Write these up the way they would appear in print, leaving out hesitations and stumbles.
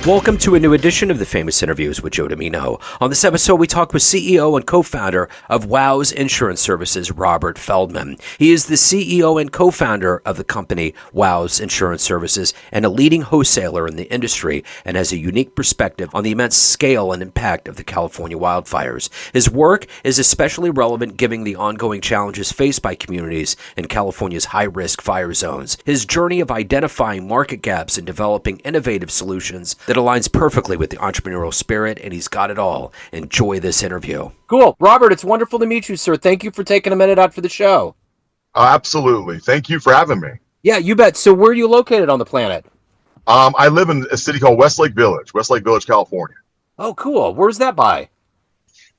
Welcome to a new edition of the Famous Interviews with Joe Dimino. On this episode, we talk with CEO and co-founder of WOWS Insurance Services, Robert Feldman. He is the CEO and co-founder of the company WOWS Insurance Services and a leading wholesaler in the industry, and has a unique perspective on the immense scale and impact of the California wildfires. His work is especially relevant given the ongoing challenges faced by communities in California's high-risk fire zones. His journey of identifying market gaps and developing innovative solutions that aligns perfectly with the entrepreneurial spirit, and he's got it all. Enjoy this interview. Cool. Robert, it's wonderful to meet you, sir. Thank you for taking a minute out for the show. Absolutely. Thank you for having me. Yeah, you bet. So where are you located on the planet? I live in a city called Westlake Village, California. Oh, cool. Where's that by?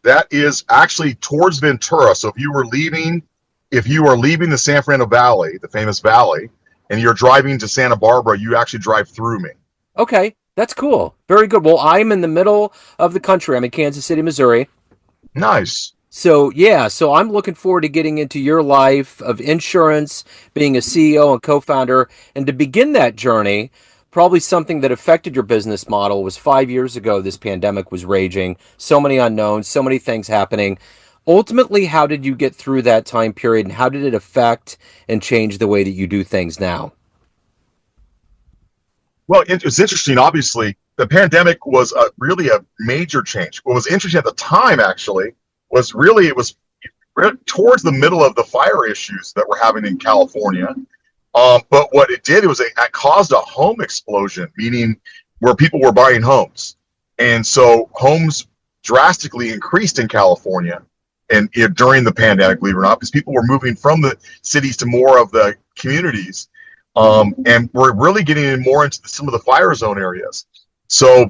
That is actually towards Ventura. So if you are leaving the San Fernando Valley, the famous valley, and you're driving to Santa Barbara, you actually drive through me. Okay. That's cool. Very good. Well, I'm in the middle of the country. I'm in Kansas City, Missouri. Nice. So I'm looking forward to getting into your life of insurance, being a CEO and co-founder. And to begin that journey, probably something that affected your business model was 5 years ago. This pandemic was raging. So many unknowns, so many things happening. Ultimately, how did you get through that time period, and how did it affect and change the way that you do things now? Well, it was interesting. Obviously, the pandemic was really a major change. What was interesting at the time, actually, was really towards the middle of the fire issues that we're having in California. But what it did was it caused a home explosion, meaning where people were buying homes. And so homes drastically increased in California and during the pandemic, believe it or not, because people were moving from the cities to more of the communities. And we're really getting in more into some of the fire zone areas. So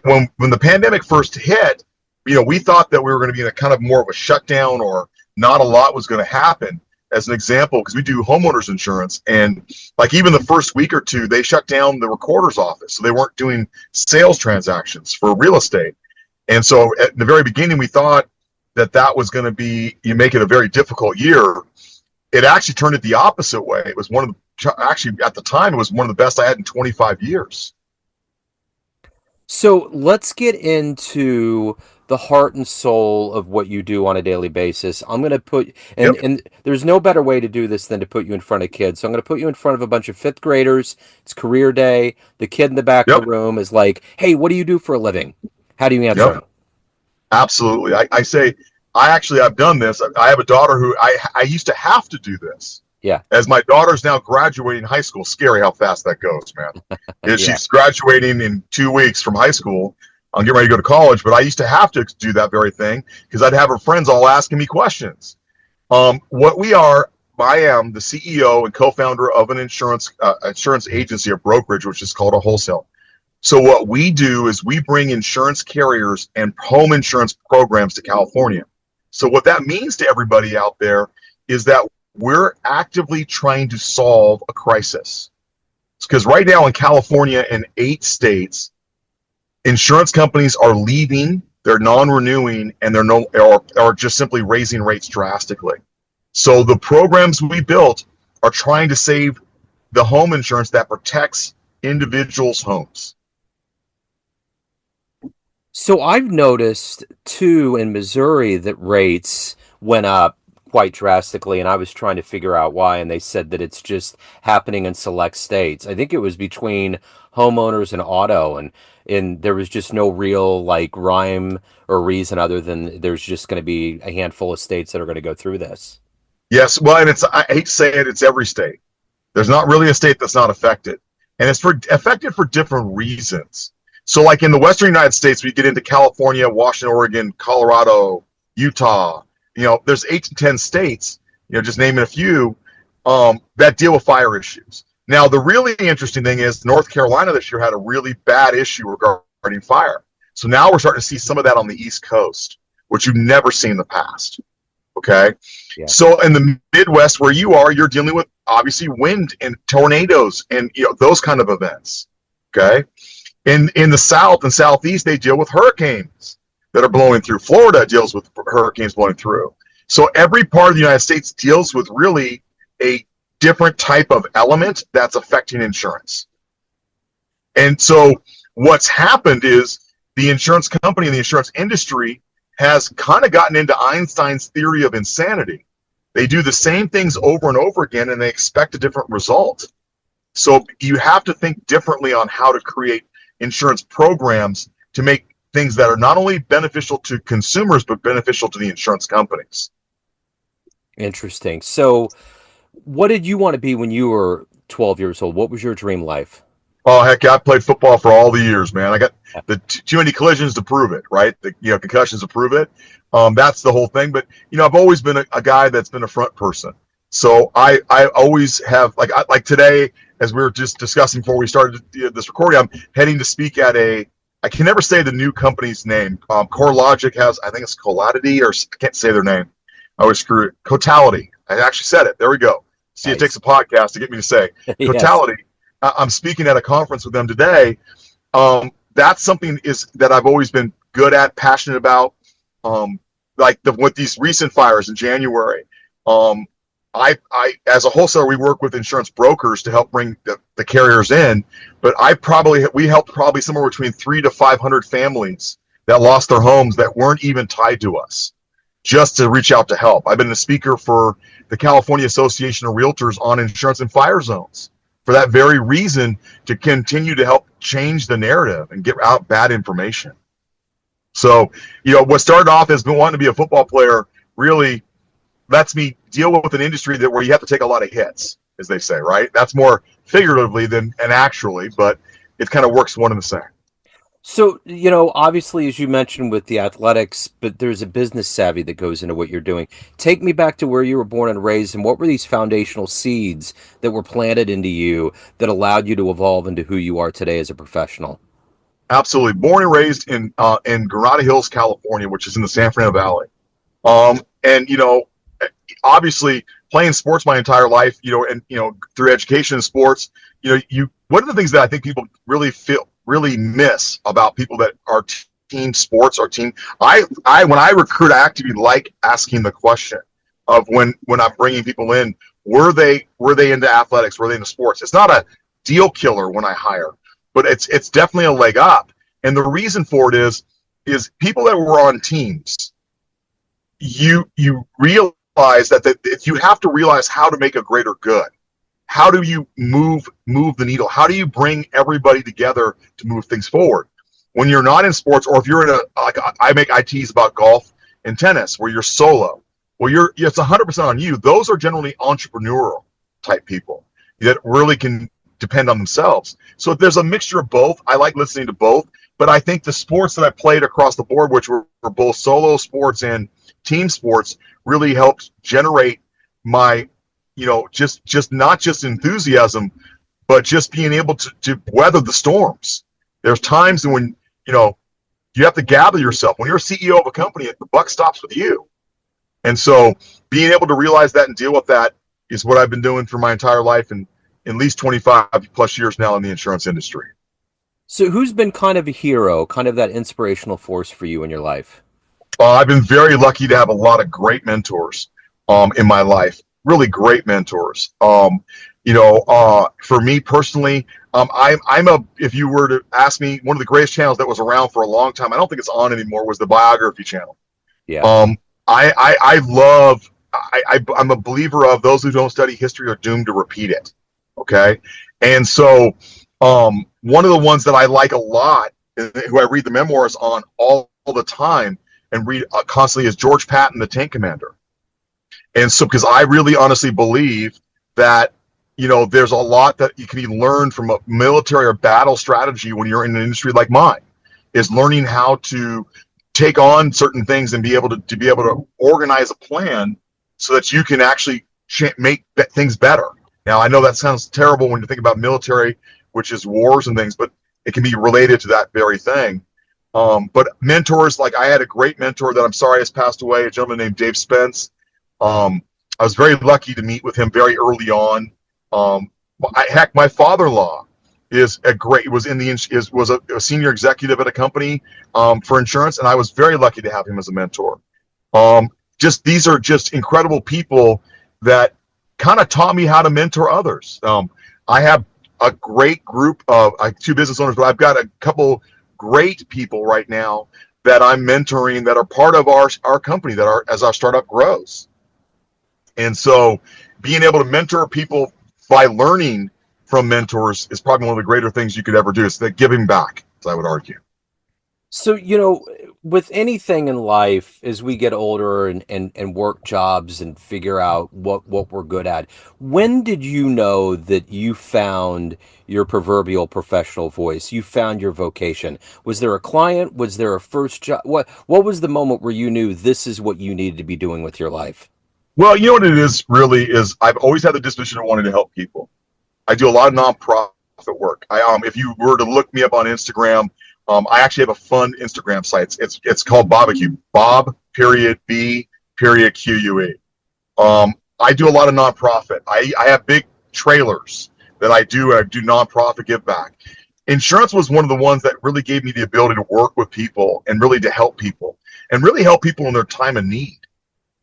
when the pandemic first hit, we thought that we were going to be in a kind of more of a shutdown, or not a lot was going to happen. As an example, because we do homeowners insurance, and like even the first week or two, they shut down the recorder's office. So they weren't doing sales transactions for real estate. And so at the very beginning, we thought that was going to make it a very difficult year. It actually turned it the opposite way. It was at the time, it was one of the best I had in 25 years. So let's get into the heart and soul of what you do on a daily basis. I'm going to put, and there's no better way to do this than to put you in front of kids. So I'm going to put you in front of a bunch of fifth graders. It's career day. The kid in the back of the room is like, hey, what do you do for a living? How do you answer them? Absolutely. I say, I've done this. I have a daughter who I used to have to do this. Yeah. As my daughter's now graduating high school, scary how fast that goes, man. She's graduating in 2 weeks from high school. I'm getting ready to go to college, but I used to have to do that very thing because I'd have her friends all asking me questions. I am the CEO and co-founder of an insurance agency, a brokerage, which is called a wholesale. So what we do is we bring insurance carriers and home insurance programs to California. So what that means to everybody out there is that we're actively trying to solve a crisis. Because right now in California and 8 states, insurance companies are leaving, they're non-renewing, and are just simply raising rates drastically. So the programs we built are trying to save the home insurance that protects individuals' homes. So I've noticed too in Missouri that rates went up quite drastically, and I was trying to figure out why, and they said that it's just happening in select states. I think it was between homeowners and auto, and there was just no real rhyme or reason other than there's just going to be a handful of states that are going to go through this. Yes, well, and I hate to say it, it's every state. There's not really a state that's not affected, and it's affected for different reasons. So like in the Western United States, we get into California, Washington, Oregon, Colorado, Utah. There's 8 to 10 states, just naming a few, that deal with fire issues. Now, the really interesting thing is North Carolina this year had a really bad issue regarding fire. So now we're starting to see some of that on the East Coast, which you've never seen in the past. Okay. Yeah. So in the Midwest where you are, you're dealing with obviously wind and tornadoes and those kind of events. Okay. In the South and Southeast, they deal with hurricanes that are blowing through. Florida deals with hurricanes blowing through. So every part of the United States deals with really a different type of element that's affecting insurance. And so what's happened is the insurance company and the insurance industry has kind of gotten into Einstein's theory of insanity. They do the same things over and over again, and they expect a different result. So you have to think differently on how to create insurance programs to make things that are not only beneficial to consumers, but beneficial to the insurance companies. Interesting. So, what did you want to be when you were 12 years old? What was your dream life? Oh, heck yeah, I played football for all the years, man. I got the too many collisions to prove it, right? The concussions to prove it. That's the whole thing. But I've always been a guy that's been a front person. So I always have like today, as we were just discussing before we started this recording, I'm heading to speak at I can never say the new company's name. CoreLogic has, I think it's Colatity, or I can't say their name. I always screw it. Cotality. I actually said it. There we go. See, nice. It takes a podcast to get me to say Yes. Cotality. I'm speaking at a conference with them today. That's something that I've always been good at, passionate about. With these recent fires in January, I as a wholesaler, we work with insurance brokers to help bring the carriers in. But we helped probably somewhere between 300 to 500 families that lost their homes that weren't even tied to us, just to reach out to help. I've been a speaker for the California Association of Realtors on insurance and fire zones, for that very reason, to continue to help change the narrative and get out bad information. So, what started off as wanting to be a football player really lets me deal with an industry where you have to take a lot of hits, as they say, right? That's more figuratively and actually, but it kind of works one and the same. So, obviously, as you mentioned with the athletics, but there's a business savvy that goes into what you're doing. Take me back to where you were born and raised, and what were these foundational seeds that were planted into you that allowed you to evolve into who you are today as a professional? Absolutely. Born and raised in Granada Hills, California, which is in the San Fernando Valley. Obviously playing sports my entire life, and through education and sports, one of the things that I think people really miss about people that are team sports or team. When I recruit, I actually like asking the question of when I'm bringing people in, were they into athletics? Were they into sports? It's not a deal killer when I hire, but it's definitely a leg up. And the reason for it is people that were on teams, you realize that you have to realize how to make a greater good. How do you move the needle? How do you bring everybody together to move things forward? When you're not in sports, or if you're in I make ITs about golf and tennis where you're solo. Well, it's 100% on you. Those are generally entrepreneurial type people that really can depend on themselves. So if there's a mixture of both, I like listening to both. But I think the sports that I played across the board, which were both solo sports and team sports, really helped generate my just not just enthusiasm, but just being able to weather the storms. There's times when, you have to gather yourself. When you're a CEO of a company, the buck stops with you. And so being able to realize that and deal with that is what I've been doing for my entire life, and at least 25 plus years now in the insurance industry. So who's been kind of a hero, kind of that inspirational force for you in your life? I've been very lucky to have a lot of great mentors in my life. Really great mentors. For me personally, if you were to ask me, one of the greatest channels that was around for a long time, I don't think it's on anymore, was the Biography channel. Yeah. I'm a believer of those who don't study history are doomed to repeat it. Okay. And so, one of the ones that I like a lot, who I read the memoirs on all the time and read constantly, is George Patton, the Tank Commander. And so, because I really honestly believe that, there's a lot that you can be learned from a military or battle strategy when you're in an industry like mine, is learning how to take on certain things and be able to organize a plan so that you can actually make things better. Now, I know that sounds terrible when you think about military, which is wars and things, but it can be related to that very thing. But mentors, like I had a great mentor that I'm sorry has passed away, a gentleman named Dave Spence. I was very lucky to meet with him very early on. My father-in-law was a senior executive at a company for insurance, and I was very lucky to have him as a mentor. These are just incredible people that kind of taught me how to mentor others. I have a great group of two business owners, but I've got a couple great people right now that I'm mentoring that are part of our company that are as our startup grows. And so being able to mentor people by learning from mentors is probably one of the greater things you could ever do. It's the giving back, as I would argue. So, with anything in life, as we get older and work jobs and figure out what we're good at, when did you know that you found your proverbial professional voice? You found your vocation. Was there a client? Was there a first job? What was the moment where you knew this is what you needed to be doing with your life? Well, you know what it is really is I've always had the disposition of wanting to help people. I do a lot of nonprofit work. If you were to look me up on Instagram, I actually have a fun Instagram site. It's called Barbecue. Bob period B period QUE. I do a lot of nonprofit. I have big trailers that I do. I do nonprofit give back. Insurance was one of the ones that really gave me the ability to work with people and really to help people and really help people in their time of need.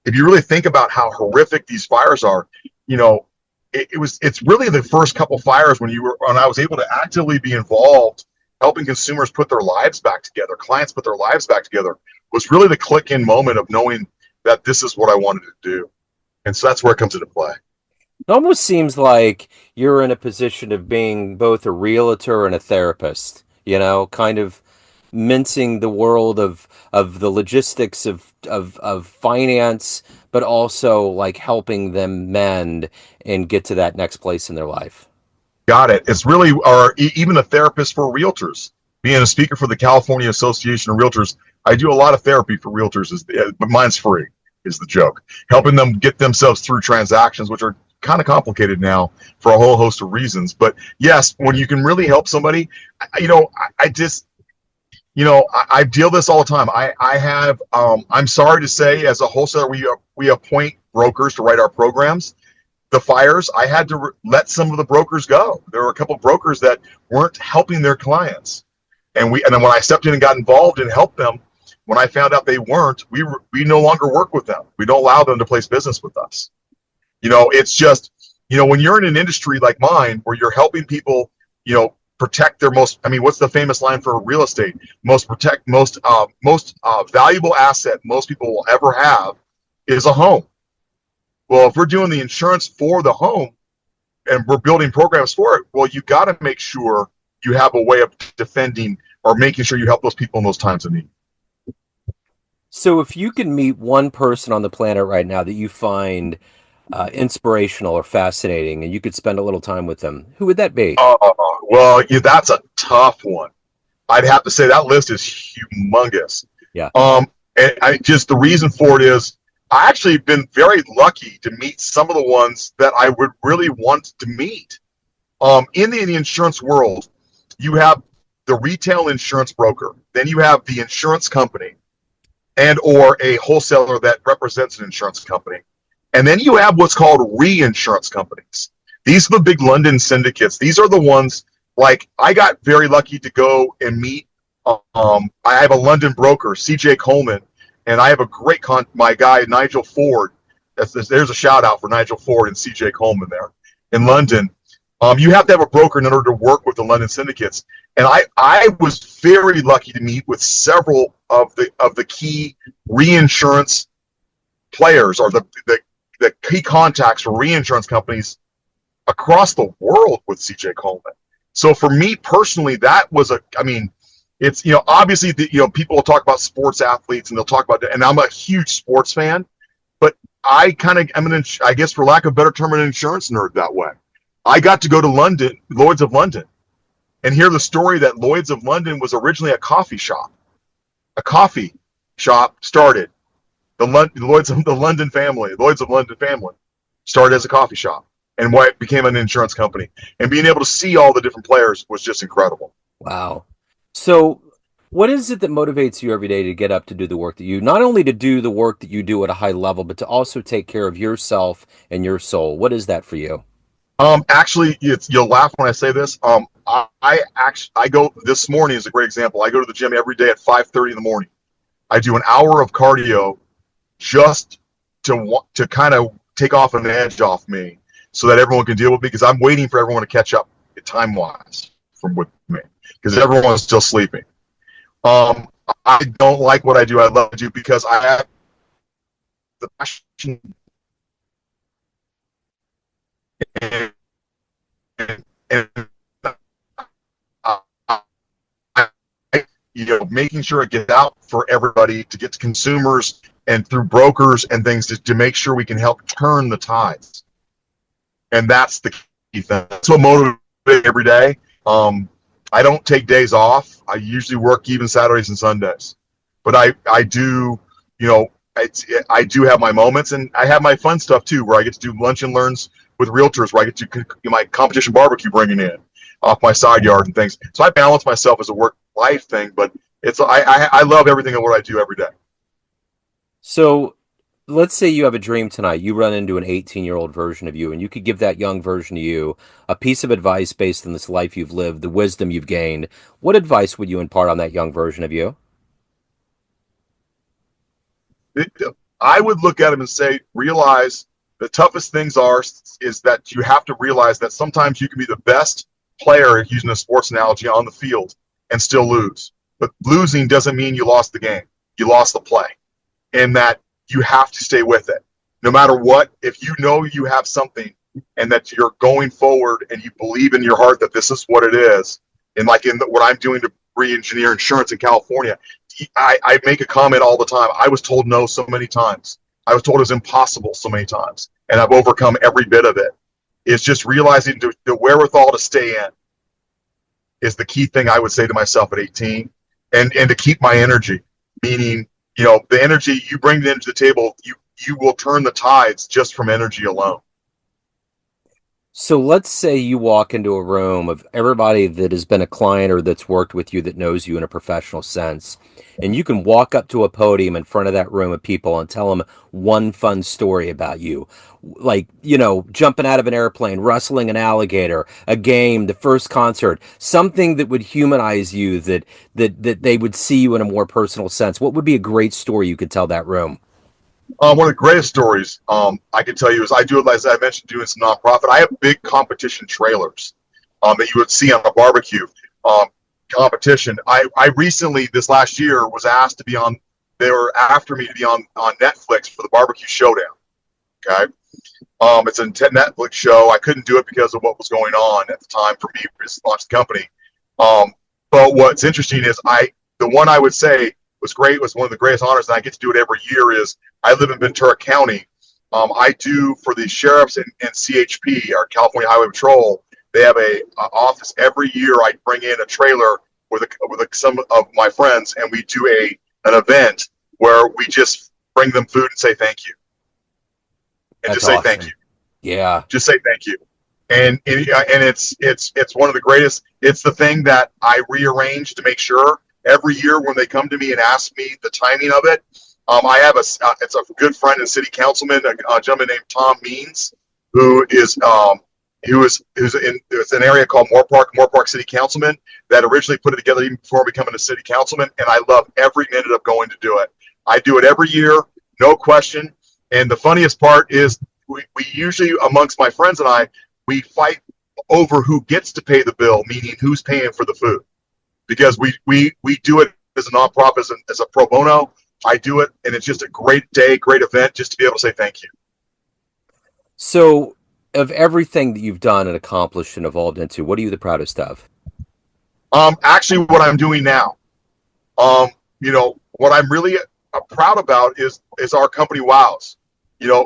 If you really think about how horrific these fires are, you know, it's really the first couple fires when I was able to actively be involved helping consumers put their lives back together, clients put their lives back together, was really the click in moment of knowing that this is what I wanted to do. And so that's where it comes into play. It almost seems like you're in a position of being both a realtor and a therapist, kind of mincing the world of the logistics of finance, but also like helping them mend and get to that next place in their life. Got it. It's really, or even a therapist for realtors. Being a speaker for the California Association of Realtors, I do a lot of therapy for realtors, but mine's free, is the joke. Helping them get themselves through transactions, which are kind of complicated now for a whole host of reasons. But yes, when you can really help somebody, I deal this all the time. I'm sorry to say, as a wholesaler, we appoint brokers to write our programs. The fires, I had to let some of the brokers go. There were a couple of brokers that weren't helping their clients, and then when I stepped in and got involved and helped them, when I found out they weren't, we no longer work with them. We don't allow them to place business with us. It's just, when you're in an industry like mine where you're helping people, protect their most. I mean, what's the famous line for real estate? Most valuable asset most people will ever have is a home. Well, if we're doing the insurance for the home and we're building programs for it, well, you got to make sure you have a way of defending or making sure you help those people in those times of need. So if you can meet one person on the planet right now that you find inspirational or fascinating and you could spend a little time with them, who would that be? Well, that's a tough one. I'd have to say that list is humongous. Yeah. And the reason for it is, I actually have been very lucky to meet some of the ones that I would really want to meet. In the insurance world, you have the retail insurance broker, then you have the insurance company and or a wholesaler that represents an insurance company. And then you have what's called reinsurance companies. These are the big London syndicates. These are the ones, like, I got very lucky to go and meet. I have a London broker, CJ Coleman. And I have a great my guy, Nigel Ford. There's a shout out for Nigel Ford and CJ Coleman there in London. You have to have a broker in order to work with the London syndicates. And I was very lucky to meet with several of the key reinsurance players, or the key contacts for reinsurance companies across the world with CJ Coleman. So for me personally, that was it's, obviously, people will talk about sports athletes and they'll talk about that. And I'm a huge sports fan, but I guess for lack of a better term, an insurance nerd that way. I got to go to London, Lloyd's of London, and hear the story that Lloyd's of London was originally a coffee shop. A coffee shop started. Lloyd's of London family started as a coffee shop, and why it became an insurance company. And being able to see all the different players was just incredible. Wow. So what is it that motivates you every day to get up to do the work that not only to do the work that you do at a high level, but to also take care of yourself and your soul? What is that for you? Actually, you'll laugh when I say this. I go, this morning is a great example. I go to the gym every day at 5:30 in the morning. I do an hour of cardio just to kind of take off an edge off me so that everyone can deal with me, because I'm waiting for everyone to catch up time wise from with me because everyone's still sleeping. I don't like what I do. I love to do because I have the passion and, and making sure it gets out for everybody to get to consumers and through brokers and things to make sure we can help turn the tides. And that's the key thing. That's what motivates me every day. I don't take days off. I usually work even Saturdays and Sundays, but I do, I do have my moments, and I have my fun stuff too, where I get to do lunch and learns with realtors, where I get to do my competition barbecue bringing in off my side yard and things. So I balance myself as a work life thing, but I love everything of what I do every day. So let's say you have a dream tonight. You run into an 18-year-old version of you, and you could give that young version of you a piece of advice based on this life you've lived, the wisdom you've gained. What advice would you impart on that young version of you? I would look at him and say, realize the toughest things is that you have to realize that sometimes you can be the best player, using a sports analogy, on the field and still lose. But losing doesn't mean you lost the game. You lost the play. And that you have to stay with it. No matter what, if you know you have something and that you're going forward and you believe in your heart that this is what it is, and like what I'm doing to re-engineer insurance in California, I make a comment all the time. I was told no so many times. I was told it was impossible so many times, and I've overcome every bit of it. It's just realizing the wherewithal to stay in is the key thing I would say to myself at 18, and to keep my energy, meaning, the energy you bring into the table, you will turn the tides just from energy alone. So let's say you walk into a room of everybody that has been a client or that's worked with you that knows you in a professional sense, and you can walk up to a podium in front of that room of people and tell them one fun story about you. Like, jumping out of an airplane, wrestling an alligator, a game, the first concert, something that would humanize you, that they would see you in a more personal sense. What would be a great story you could tell that room? One of the greatest stories I can tell you is I do it, as I mentioned, doing some nonprofit. I have big competition trailers that you would see on a barbecue competition. I recently, this last year, was asked to be on. They were after me to be on Netflix for the Barbecue Showdown. Okay, it's a Netflix show. I couldn't do it because of what was going on at the time for me to launch the company. But what's interesting is the one I would say was great, was one of the greatest honors, and I get to do it every year, is I live in Ventura County. I do for the sheriffs and CHP, our California Highway Patrol. They have a office every year. I bring in a trailer with some of my friends, and we do an event where we just bring them food and say thank you, and That's just say awesome. thank you. Yeah. Just say thank you. And it's one of the greatest. It's the thing that I rearrange to make sure every year when they come to me and ask me the timing of it. I have it's a good friend and city councilman, a gentleman named Tom Means, who's it's an area called Moore Park City Councilman, that originally put it together even before becoming a city councilman. And I love every minute of going to do it. I do it every year, no question. And the funniest part is we usually, amongst my friends and I, we fight over who gets to pay the bill, meaning who's paying for the food, because we do it as a nonprofit, as a pro bono. I do it, and it's just a great day, great event, just to be able to say thank you. So, of everything that you've done and accomplished and evolved into, what are you the proudest of? Actually, what I'm doing now, what I'm really proud about is our company, WOWS. Yeah,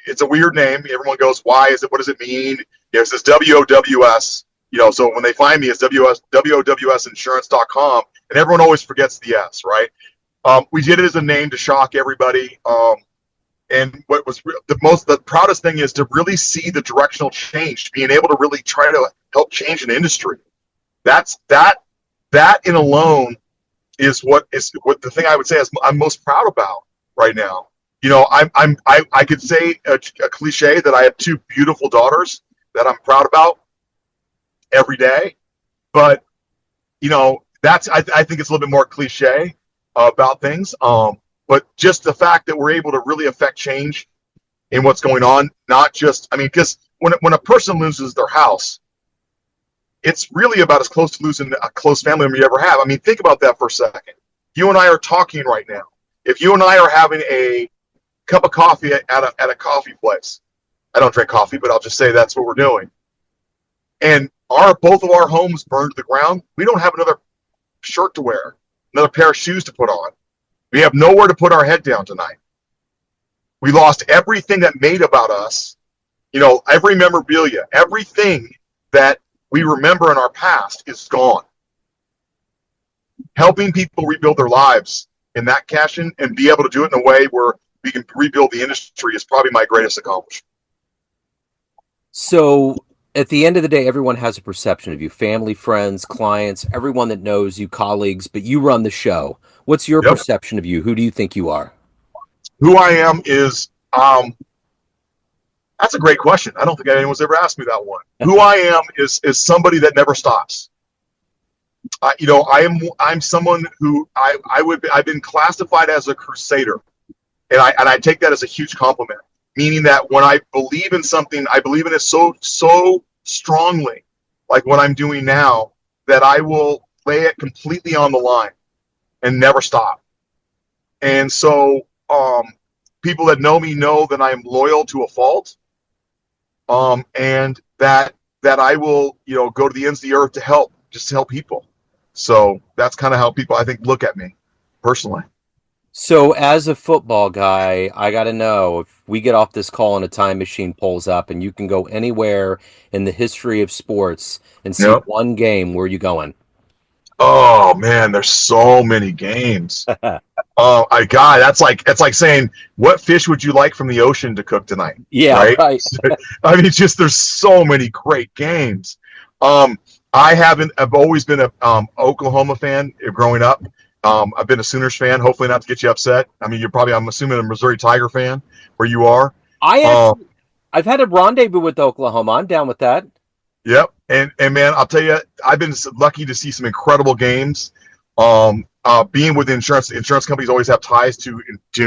it's a weird name. Everyone goes, why is it? What does it mean? It says WOWS. So when they find me, it's WOWSinsurance.com, and everyone always forgets the S, right? We did it as a name to shock everybody. And what was the proudest thing is to really see the directional change, being able to really try to help change an industry. That in alone is what the thing I would say I'm most proud about right now. I could say a cliche that I have two beautiful daughters that I'm proud about every day, but that's I think it's a little bit more cliche about things. But just the fact that we're able to really affect change in what's going on, not just, because when a person loses their house, it's really about as close to losing a close family member you ever have. I mean, think about that for a second. You and I are talking right now. If you and I are having a cup of coffee at a coffee place, I don't drink coffee, but I'll just say that's what we're doing. And both of our homes burned to the ground. We don't have another shirt to wear, another pair of shoes to put on. We have nowhere to put our head down tonight. We lost everything that made about us, every memorabilia, everything that we remember in our past is gone. Helping people rebuild their lives in that fashion and be able to do it in a way where we can rebuild the industry is probably my greatest accomplishment. So at the end of the day, everyone has a perception of you, family, friends, clients, everyone that knows you, colleagues, but you run the show. What's your perception of you? Who do you think you are? Who I am is, that's a great question. I don't think anyone's ever asked me that one. Who I am is somebody that never stops. I'm someone who I've been classified as a crusader, and I take that as a huge compliment. Meaning that when I believe in something, I believe in it so strongly, like what I'm doing now, that I will lay it completely on the line and never stop. And so people that know me know that I am loyal to a fault, and that I will go to the ends of the earth to help people. So that's kind of how people, I think, look at me personally. So as a football guy, I got to know, if we get off this call and a time machine pulls up and you can go anywhere in the history of sports and see one game, where are you going? Oh man, there's so many games. That's like saying, what fish would you like from the ocean to cook tonight? Yeah, right. I mean, there's so many great games. I've always been a Oklahoma fan growing up. I've been a Sooners fan, hopefully not to get you upset. I mean, I'm assuming a Missouri Tiger fan where you are. I've had a rendezvous with Oklahoma. I'm down with that. Yep. And man, I'll tell you, I've been lucky to see some incredible games. Being with insurance companies always have ties to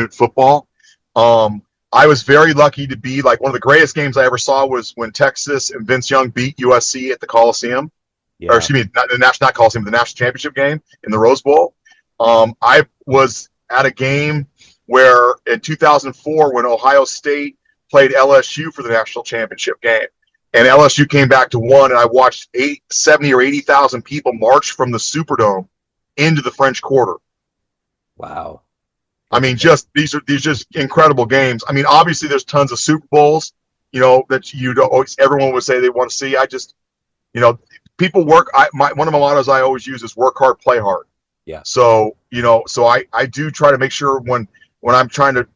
football. I was very lucky to be, like, one of the greatest games I ever saw was when Texas and Vince Young beat USC at the Coliseum. Yeah. Or excuse me, not Coliseum, the national championship game in the Rose Bowl. I was at a game where in 2004 when Ohio State played LSU for the national championship game, and LSU came back to one, and I watched 70 or 80,000 people march from the Superdome into the French Quarter. Wow. I mean, these are just incredible games. I mean, obviously there's tons of Super Bowls, that everyone would say they want to see. I just, people work. One of my mottos I always use is work hard, play hard. Yeah. So, I do try to make sure when I'm trying to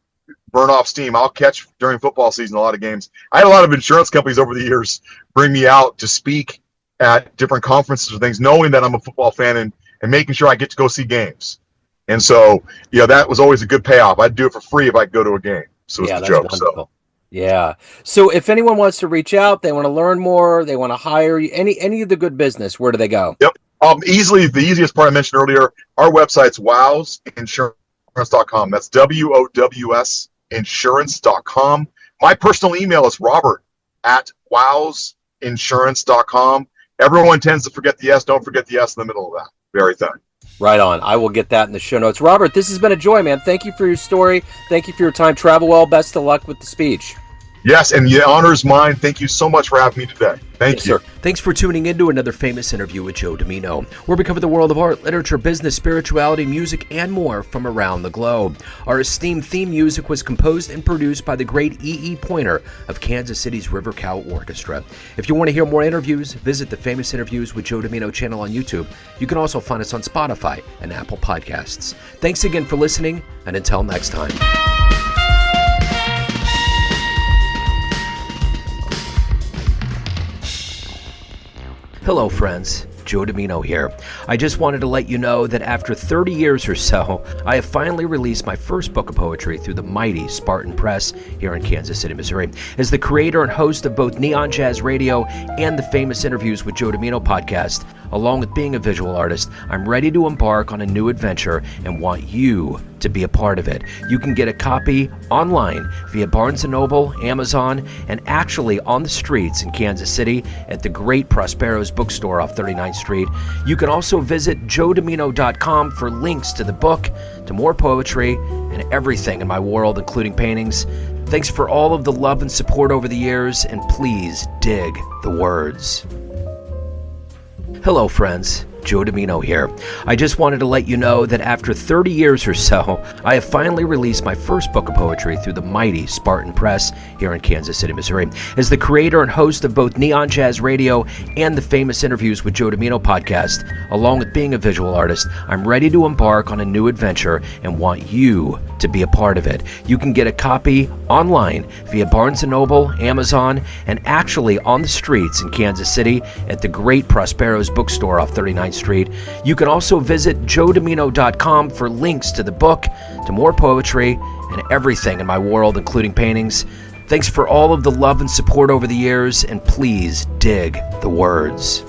burn off steam, I'll catch during football season a lot of games. I had a lot of insurance companies over the years bring me out to speak at different conferences or things, knowing that I'm a football fan and making sure I get to go see games. And so, that was always a good payoff. I'd do it for free if I could go to a game. So it's the joke. Wonderful. So. Yeah. So if anyone wants to reach out, they want to learn more, they want to hire you, any of the good business, where do they go? Yep. The easiest part I mentioned earlier, our website's wowsinsurance.com. That's WOWS insurance.com. My personal email is robert@wowsinsurance.com. Everyone tends to forget the S. Don't forget the S in the middle of that. Very thin. Right on. I will get that in the show notes. Robert, this has been a joy, man. Thank you for your story. Thank you for your time. Travel well. Best of luck with the speech. Yes, and the honor is mine. Thank you so much for having me today. Thank you. Sir. Thanks for tuning in to another famous interview with Joe Dimino, where we cover the world of art, literature, business, spirituality, music, and more from around the globe. Our esteemed theme music was composed and produced by the great E.E. Pointer of Kansas City's River Cow Orchestra. If you want to hear more interviews, visit the Famous Interviews with Joe Dimino channel on YouTube. You can also find us on Spotify and Apple Podcasts. Thanks again for listening, and until next time. Hello, friends. Joe Dimino here. I just wanted to let you know that after 30 years or so, I have finally released my first book of poetry through the mighty Spartan Press here in Kansas City, Missouri. As the creator and host of both Neon Jazz Radio and the Famous Interviews with Joe Dimino podcast, Along with being a visual artist, I'm ready to embark on a new adventure and want you to be a part of it. You can get a copy online via Barnes & Noble, Amazon, and actually on the streets in Kansas City at the great Prospero's bookstore off 39th Street. You can also visit joedimino.com for links to the book, to more poetry, and everything in my world, including paintings. Thanks for all of the love and support over the years, and please dig the words. Hello, friends. Joe Dimino here. I just wanted to let you know that after 30 years or so, I have finally released my first book of poetry through the mighty Spartan Press here in Kansas City, Missouri. As the creator and host of both Neon Jazz Radio and the Famous Interviews with Joe Dimino podcast, along with being a visual artist, I'm ready to embark on a new adventure and want you to be a part of it. You can get a copy online via Barnes & Noble, Amazon, and actually on the streets in Kansas City at the great Prospero's bookstore off 39th Street. You can also visit joedimino.com for links to the book, to more poetry, and everything in my world, including paintings. Thanks for all of the love and support over the years, and please dig the words.